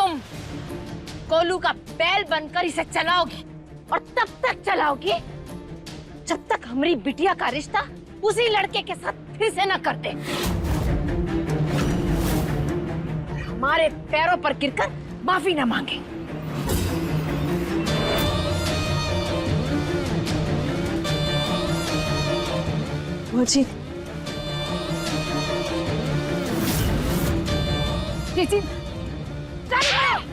तुम कोलू का बैल बनकर इसे चलाओगी, और तब तक चलाओगी जब तक हमारी बिटिया का रिश्ता उसी लड़के के साथ फिर से न कर दे। हमारे पैरों पर गिरकर माफी न मांगे। जी जी चलो।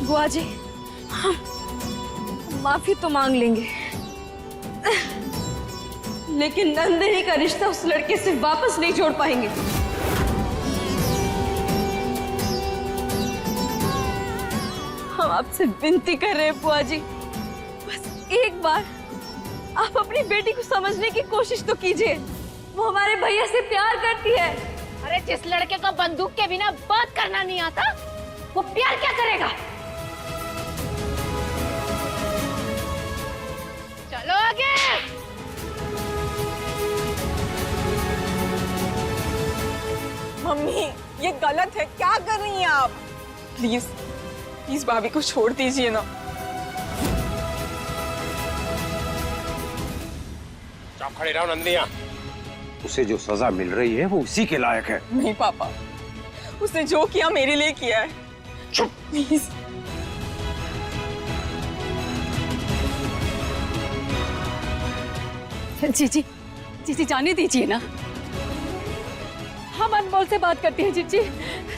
बुआ जी, हम माफी तो मांग लेंगे, लेकिन नंदिनी का रिश्ता उस लड़के से वापस नहीं जोड़ पाएंगे। हम आपसे विनती कर रहे हैं बुआ जी, बस एक बार आप अपनी बेटी को समझने की कोशिश तो कीजिए। वो हमारे भैया से प्यार करती है। अरे जिस लड़के को बंदूक के बिना बात करना नहीं आता, वो प्यार क्या करेगा? चलो आगे। मम्मी ये गलत है, क्या कर रही हैं आप? प्लीज प्लीज भाभी को छोड़ दीजिए ना। आप खड़े रहो नंदिया, उसे जो सजा मिल रही है वो उसी के लायक है। नहीं पापा, उसने जो किया मेरे लिए किया है। चुप। प्लीज। जीजी, जीजी जाने दीजिए ना, हम अनमोल से बात करते हैं। जीजी,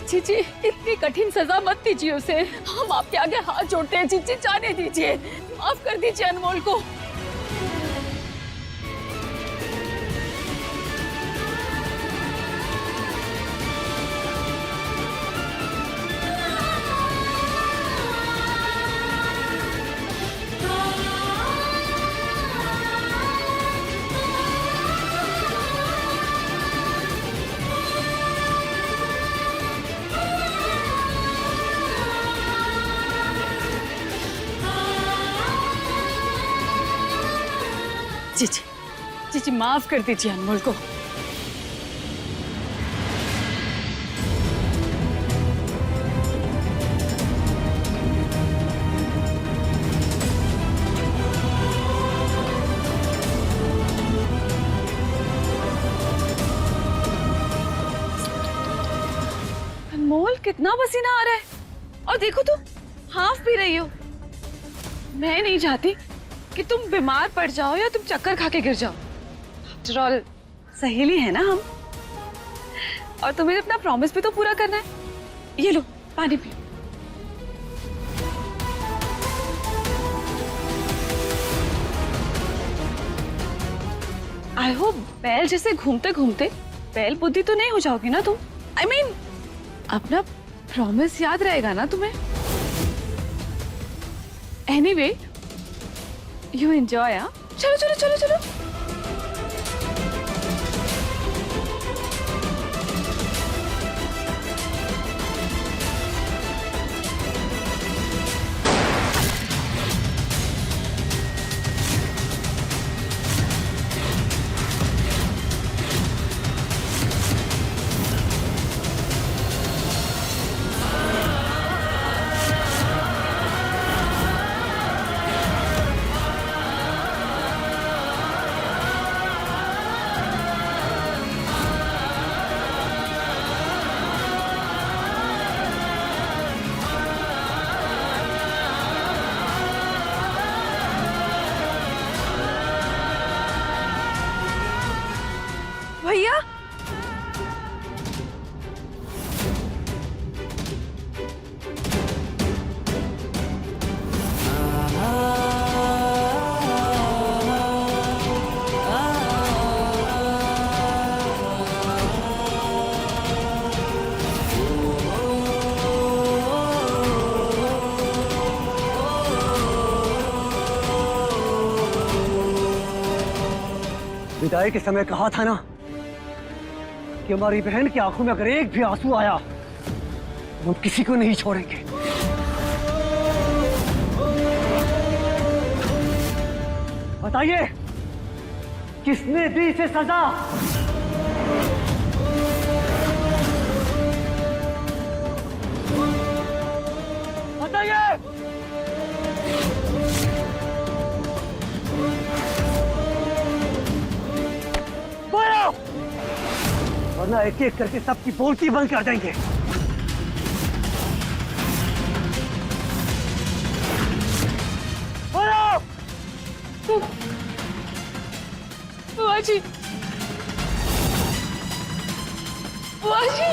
जीजी इतनी कठिन सजा मत दीजिए उसे, हम आपके आगे हाथ जोड़ते हैं। जीजी जाने दीजिए, माफ कर दीजिए अनमोल को। जीजी, जीजी माफ कर दीजिए अनमोल को। अनमोल कितना पसीना आ रहा है, और देखो तुम हाफ पी रही हो। मैं नहीं चाहती कि तुम बीमार पड़ जाओ या तुम चक्कर खा के गिर जाओ। आफ्टर ऑल सहेली है ना हम, और तुम्हें अपना प्रॉमिस भी तो पूरा करना है। ये लो पानी पियो। आई होप बैल जैसे घूमते घूमते बैल बुद्धि तो नहीं हो जाओगी ना तुम। आई मीन अपना प्रॉमिस याद रहेगा ना तुम्हें। एनीवे You enjoy, हाँ? चलो चलो चलो चलो। विदाई के समय कहा था ना कि हमारी बहन की आंखों में अगर एक भी आंसू आया हम किसी को नहीं छोड़ेंगे। बताइए किसने दी इसे सजा? बताइए। बोलो, वरना एक एक करके सबकी बोलती बंद कर देंगे। बोलो। बुआ जी, बुआ जी।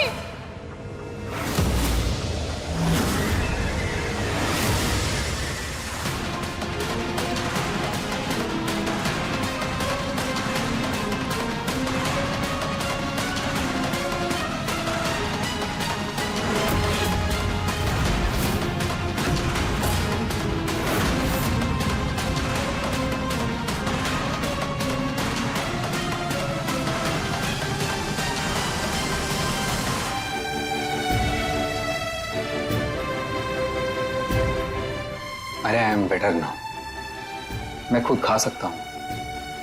अरे आई एम बेटर नाउ। मैं खुद खा सकता हूं,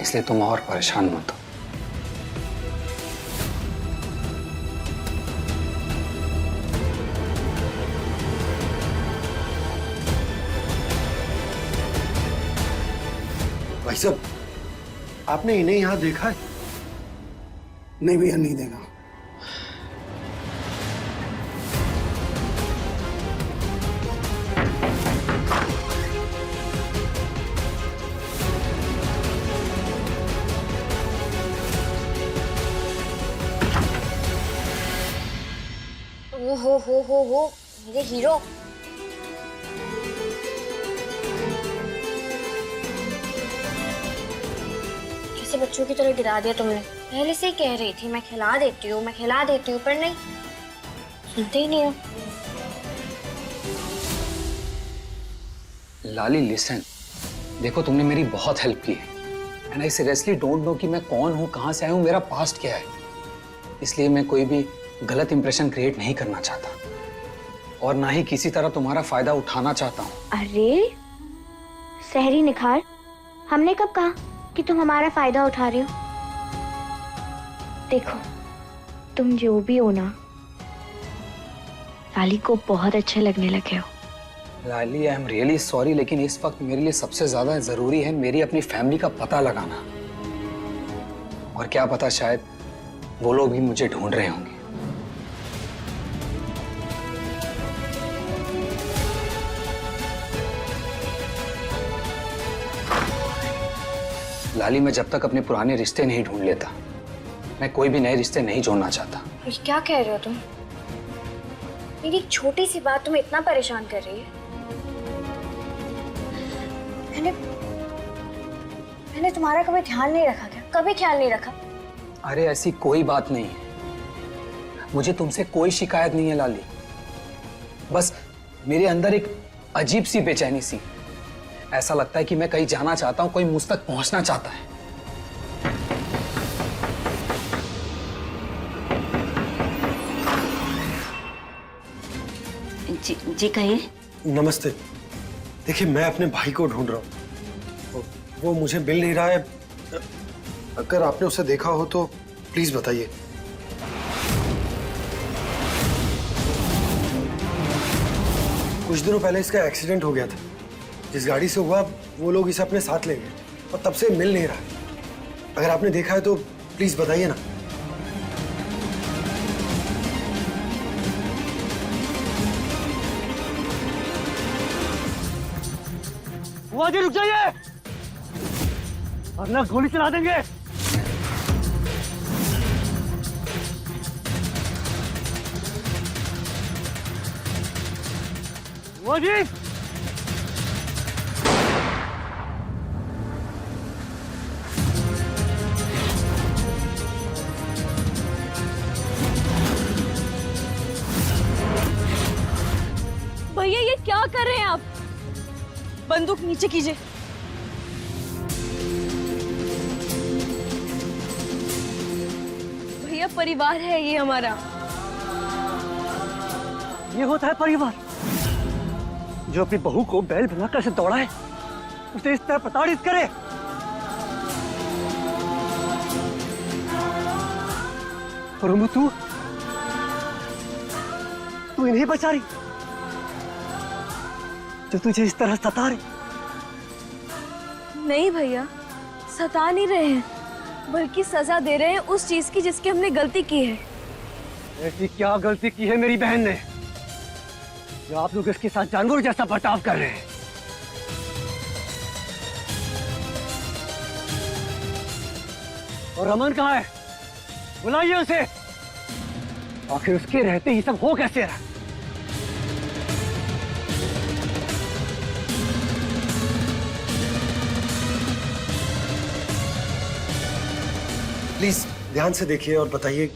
इसलिए तुम और परेशान मत हो। भाई साहब, आपने इन्हें यहाँ देखा है? नहीं भैया, नहीं देगा। हो मेरे हीरो। कैसे बच्चों की तरह गिरा दिया तुमने। पहले से ही कह रही थी मैं खिला देती हूँ, मैं खिला देती हूँ, पर नहीं सुनते ही नहीं हो। लाली लिसन, देखो तुमने मेरी बहुत हेल्प की है and I seriously don't know कि मैं कौन हूँ, कहाँ से आया हूँ, मेरा पास्ट क्या है। इसलिए मैं कोई भी गलत इंप्रेशन क्रिएट नहीं करना चाहता और ना ही किसी तरह तुम्हारा फायदा उठाना चाहता हूँ। अरे सहरी निखार, हमने कब कहा कि तुम हमारा फायदा उठा रहे हो? देखो तुम जो भी हो ना, लाली को बहुत अच्छे लगने लगे हो। लाली, आई एम रियली सॉरी, लेकिन इस वक्त मेरे लिए सबसे ज्यादा जरूरी है मेरी अपनी फैमिली का पता लगाना। और क्या पता शायद वो लोग भी मुझे ढूंढ रहे होंगे। लाली, मैं जब तक अपने पुराने रिश्ते नहीं ढूंढ लेता मैं कोई भी नए रिश्ते नहीं जोड़ना चाहता। ये क्या कह रहे हो तुम? मेरी एक छोटी सी बात तुम्हें इतना परेशान कर रही है? मैंने तुम्हारा कभी ध्यान नहीं रखा क्या? कभी ख्याल नहीं रखा? अरे ऐसी कोई बात नहीं है, मुझे तुमसे कोई शिकायत नहीं है लाली। बस मेरे अंदर एक अजीब सी बेचैनी सी, ऐसा लगता है कि मैं कहीं जाना चाहता हूं, कोई मुझ तक पहुंचना चाहता है। जी कहिए। नमस्ते। देखिए, मैं अपने भाई को ढूंढ रहा हूँ, वो मुझे मिल नहीं रहा है। अगर आपने उसे देखा हो तो प्लीज बताइए। कुछ दिनों पहले इसका एक्सीडेंट हो गया था। जिस गाड़ी से हुआ वो लोग इसे अपने साथ ले गए और तब से मिल नहीं रहा। अगर आपने देखा है तो प्लीज बताइए ना। बुआ जी रुक जाइए, वरना गोली चला देंगे। बुआ जी, भैया ये क्या कर रहे हैं आप? बंदूक नीचे कीजिए। परिवार है ये हमारा। ये होता है परिवार? जो अपनी बहू को बैल बनाकर से दौड़ाए, उसे इस तरह प्रताड़ित करे। रुमू, तू इन्हें बचा रही जो तुझे इस तरह सता रही? नहीं भैया, सता नहीं रहे हैं, बल्कि सजा दे रहे हैं उस चीज की जिसकी हमने गलती की है। ऐसी क्या गलती की है मेरी बहन ने जो आप लोग इसके साथ जानवर जैसा बर्ताव कर रहे हैं? और रमन कहाँ है? बुलाइए उसे। आखिर उसके रहते ही सब हो कैसे रहा? प्लीज ध्यान से देखिए और बताइए।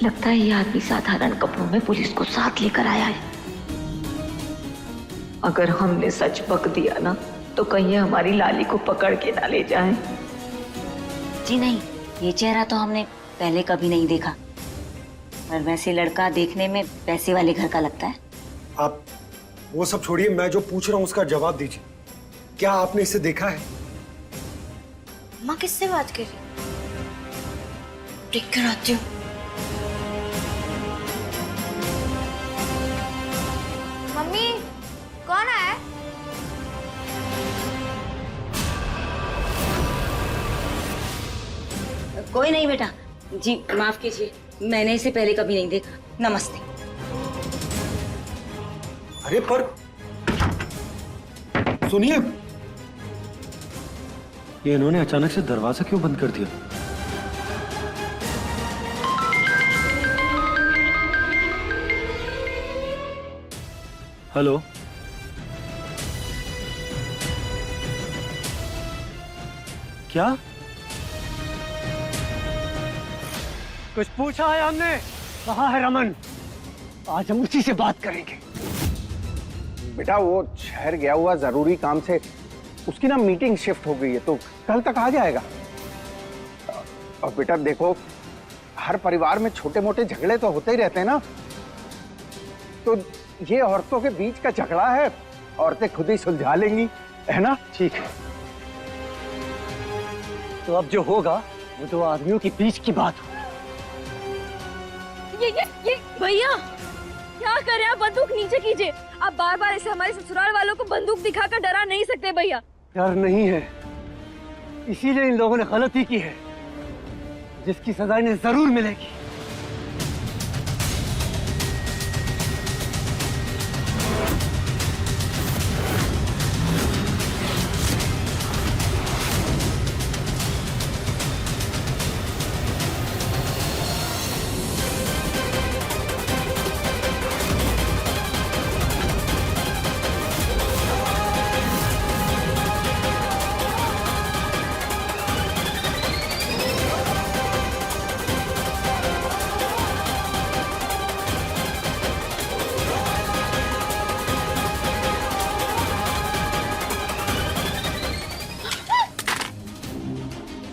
लगता है ये आदमी साधारण कपड़ों में पुलिस को साथ लेकर आया है। अगर हमने सच बक दिया ना तो कहीं हमारी लाली को पकड़ के ना ले जाए। जी नहीं, ये चेहरा तो हमने पहले कभी नहीं देखा, पर वैसे लड़का देखने में पैसे वाले घर का लगता है। आप वो सब छोड़िए, मैं जो पूछ रहा हूँ उसका जवाब दीजिए। क्या आपने इसे देखा है? माँ किससे बात कर रही? देख कर आती हूँ। मम्मी, कौन है? कोई नहीं बेटा जी, माफ कीजिए, मैंने इसे पहले कभी नहीं देखा। नमस्ते। अरे पर सुनिए, ये इन्होंने अचानक से दरवाजा क्यों बंद कर दिया? हेलो, क्या? कुछ पूछा है हमने? कहाँ है रमन? आज हम उसी से बात करेंगे। बेटा वो शहर गया हुआ जरूरी काम से, उसकी ना मीटिंग शिफ्ट हो गई है, तो कल तक आ जाएगा। और बेटा देखो, हर परिवार में छोटे मोटे झगड़े तो होते ही रहते हैं ना, तो ये औरतों के बीच का झगड़ा है, औरतें खुद ही सुलझा लेंगी, है ना? ठीक है, तो अब जो होगा वो दो आदमियों के बीच की बात हो। ये भैया क्या करें आप? बंदूक नीचे कीजिए। आप बार बार ऐसे हमारे ससुराल वालों को बंदूक दिखाकर डरा नहीं सकते भैया। डर नहीं है, इसीलिए इन लोगों ने गलती की है, जिसकी सजा इन्हें जरूर मिलेगी।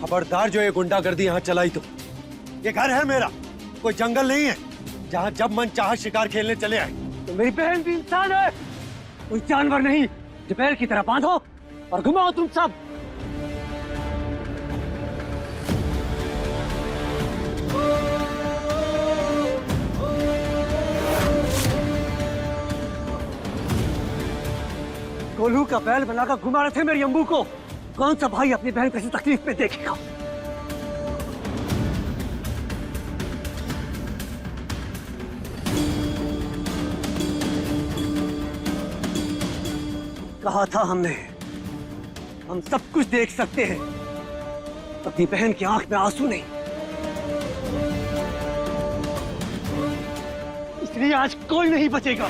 खबरदार जो ये गुंडागर्दी यहाँ चलाई तो। ये घर है मेरा, कोई जंगल नहीं है जहाँ जब मन चाहा शिकार खेलने चले आए। तो मेरी बहन भी इंसान है, कोई जानवर नहीं। जो बैल की तरह बांधो और घुमाओ तुम सब। कोल्हू का बैल बनाकर घुमा रहे थे मेरी अम्बू को। कौन सा भाई अपनी बहन को ऐसी तकलीफ में देखेगा? कहा था हमने, हम सब कुछ देख सकते हैं, अपनी बहन की आंख में आंसू नहीं। इसलिए आज कोई नहीं बचेगा।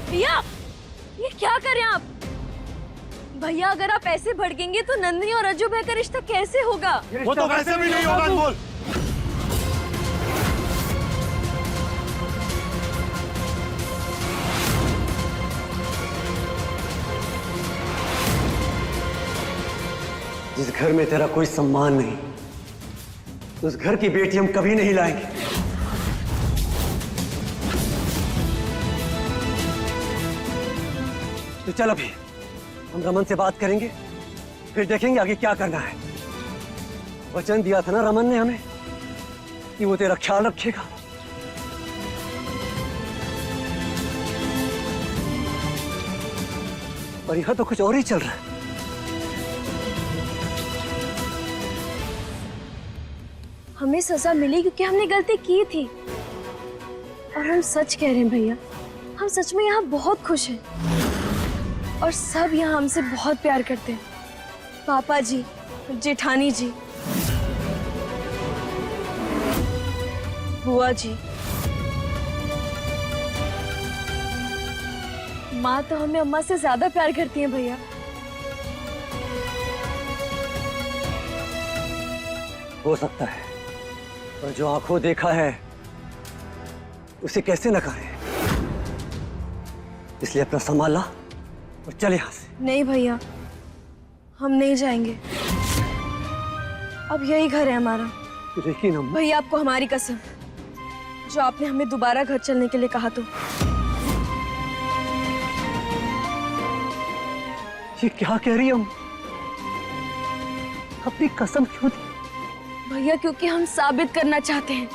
भैया ये क्या करें आप? भैया अगर आप ऐसे भड़केंगे तो नंदिनी और अज्जू भाई का रिश्ता कैसे होगा? वो तो वैसे भी नहीं होगा। बोल। इस घर में तेरा कोई सम्मान नहीं। उस घर की बेटी हम कभी नहीं लाएंगे। तो चल अभी हम रमन से बात करेंगे, फिर देखेंगे आगे क्या करना है। वचन दिया था ना रमन ने हमें कि वो तेरा ख्याल रखेगा। पर यह तो कुछ और ही चल रहा है। हमें सजा मिली क्योंकि हमने गलती की थी। और हम सच कह रहे हैं भैया, हम सच में यहाँ बहुत खुश हैं। और सब यहाँ हमसे बहुत प्यार करते हैं। पापा जी, जेठानी जी, बुआ जी, माँ तो हमें अम्मा से ज्यादा प्यार करती हैं भैया। हो सकता है, पर जो आंखों देखा है उसे कैसे नकारे। इसलिए अपना सामान ला और चल यहाँ से। नहीं भैया, हम नहीं जाएंगे। अब यही घर है हमारा। लेकिन अम्मा, भैया आपको हमारी कसम, जो आपने हमें दोबारा घर चलने के लिए कहा तो। ये क्या कह रही है अम्मा? अपनी कसम क्यों दी? भैया क्योंकि हम साबित करना चाहते हैं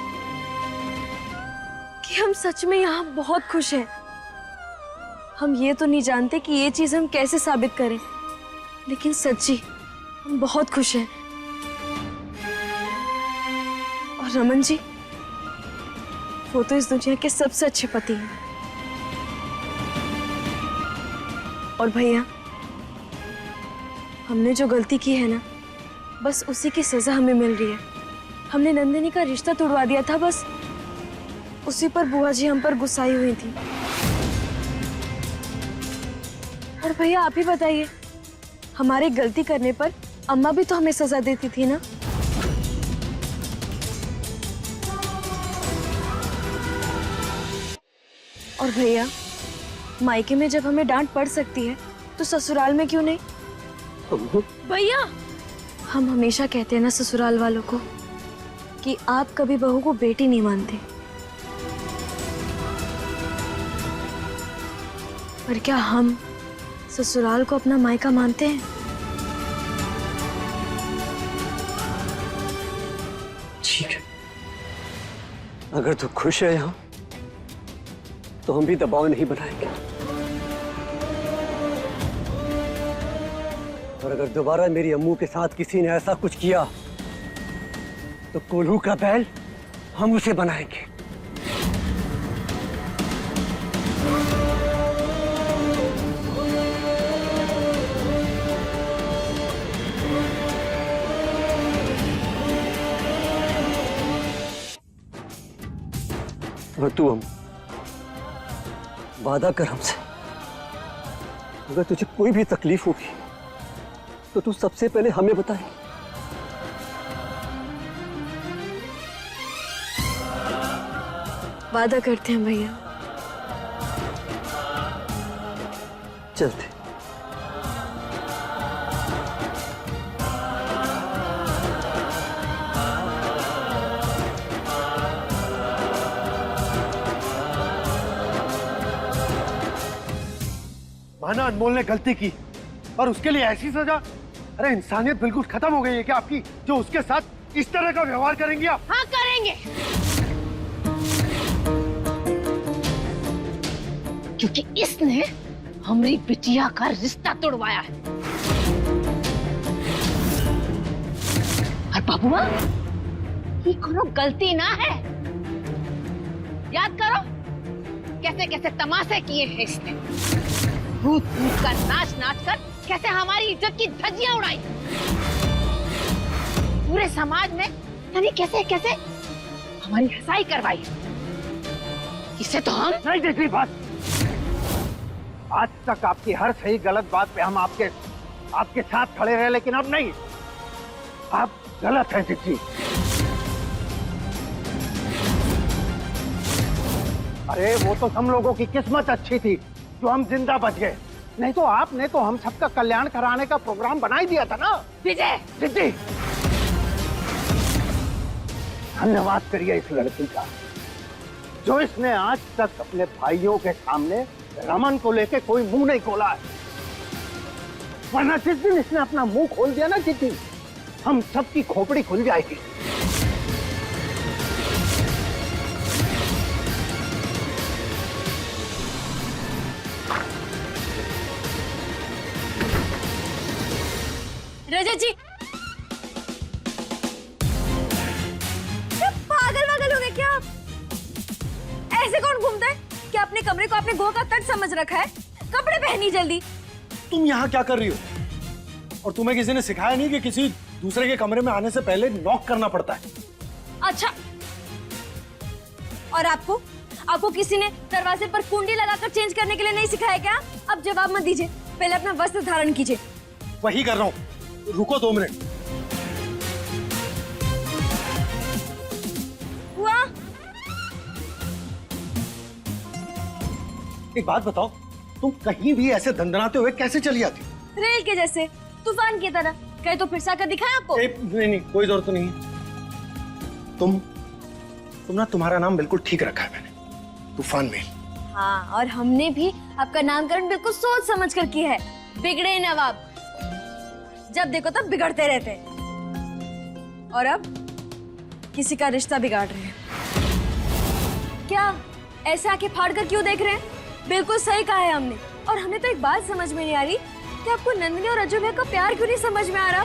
कि हम सच में यहाँ बहुत खुश हैं। हम ये तो नहीं जानते कि ये चीज हम कैसे साबित करें, लेकिन सच्ची हम बहुत खुश हैं। और रमन जी, वो तो इस दुनिया के सबसे अच्छे पति हैं। और भैया, हमने जो गलती की है ना, बस उसी की सजा हमें मिल रही है। हमने नंदिनी का रिश्ता तोड़वा दिया था, बस उसी पर बुआ जी हम पर गुस्साई हुई थी। और भैया आप ही बताइए, हमारे गलती करने पर अम्मा भी तो हमें सजा देती थी ना। और भैया, मायके में जब हमें डांट पड़ सकती है तो ससुराल में क्यों नहीं? भैया, हम हमेशा कहते हैं ना ससुराल वालों को कि आप कभी बहू को बेटी नहीं मानते, पर क्या हम ससुराल को अपना मायका मानते हैं? ठीक है, अगर तू खुश है यहाँ तो हम भी दबाव नहीं बनाएंगे। और अगर दोबारा मेरी अम्मू के साथ किसी ने ऐसा कुछ किया तो कोल्हू का बैल हम उसे बनाएंगे। और तू हम वादा कर हमसे, अगर तुझे कोई भी तकलीफ होगी तो तू सबसे पहले हमें बताए। वादा करते हैं भैया। चलते। माना अनमोल ने गलती की और उसके लिए ऐसी सजा? अरे इंसानियत बिल्कुल खत्म हो गई है क्या आपकी, जो उसके साथ इस तरह का व्यवहार करेंगी आप? हाँ करेंगे, क्योंकि इसने हमारी बिटिया का रिश्ता तोड़वाया है। और बाबूआ, ये कोनो गलती ना है। याद करो कैसे कैसे तमाशे किए हैं इसने, कूद कूद कर, नाच नाच कर कैसे हमारी इज्जत की धज्जियां उड़ाई। पूरे समाज में यानी कैसे कैसे हमारी हंसाई करवाई। इसे तो हम नहीं देख रही बात। आज तक आपकी हर सही गलत बात पे हम आपके साथ खड़े रहे, लेकिन अब नहीं। आप गलत हैं चिट्ठी। अरे वो तो हम लोगों की किस्मत अच्छी थी जो हम जिंदा बच गए, नहीं तो आपने तो हम सबका कल्याण कराने का प्रोग्राम बना ही दिया था ना। विजय, दीदी, धन्यवाद करिए इस लड़की का, जो इसने आज तक अपने भाइयों के सामने रमन को लेके कोई मुंह नहीं खोला है। वरना जिस दिन इसने अपना मुंह खोल दिया ना दीदी, हम सबकी खोपड़ी खुल जाएगी। रजत जी, क्या पागल वागल हो गए क्या आप? ऐसे कौन घूमता है? क्या अपने कमरे को आपने गोह का तट समझ रखा है? कपड़े पहनी जल्दी। तुम यहाँ क्या कर रही हो? और तुम्हें किसी ने सिखाया नहीं कि किसी दूसरे के कमरे में आने से पहले नॉक करना पड़ता है? अच्छा, और आपको किसी ने दरवाजे पर कुंडी लगाकर चेंज करने के लिए नहीं सिखाया क्या? अब जवाब मत दीजिए, पहले अपना वस्त्र धारण कीजिए। वही कर रहा हूँ, रुको 2 मिनट। हुआ? एक बात बताओ, तुम कहीं भी ऐसे दंदनाते हुए कैसे चली आती? रेल के जैसे, तूफान की तरह। कहीं तो फिर से आकर दिखाएं आपको? नहीं, कोई जरूरत नहीं है। तुम ना, तुम्हारा नाम बिल्कुल ठीक रखा है मैंने, तूफान मेल। हाँ, और हमने भी आपका नामकरण बिल्कुल सोच समझ कर किया है, बिगड़े नवाब। जब देखो तब बिगड़ते रहते हैं। और अब किसी का रिश्ता बिगाड़ रहे हैं। क्या ऐसे आंखें फाड़ कर क्यों देख रहे हैं? बिल्कुल सही कहा है हमने। और हमें तो एक बात समझ में नहीं आ रही कि आपको नंदिनी और अजय भैया का प्यार क्यों नहीं समझ में आ रहा?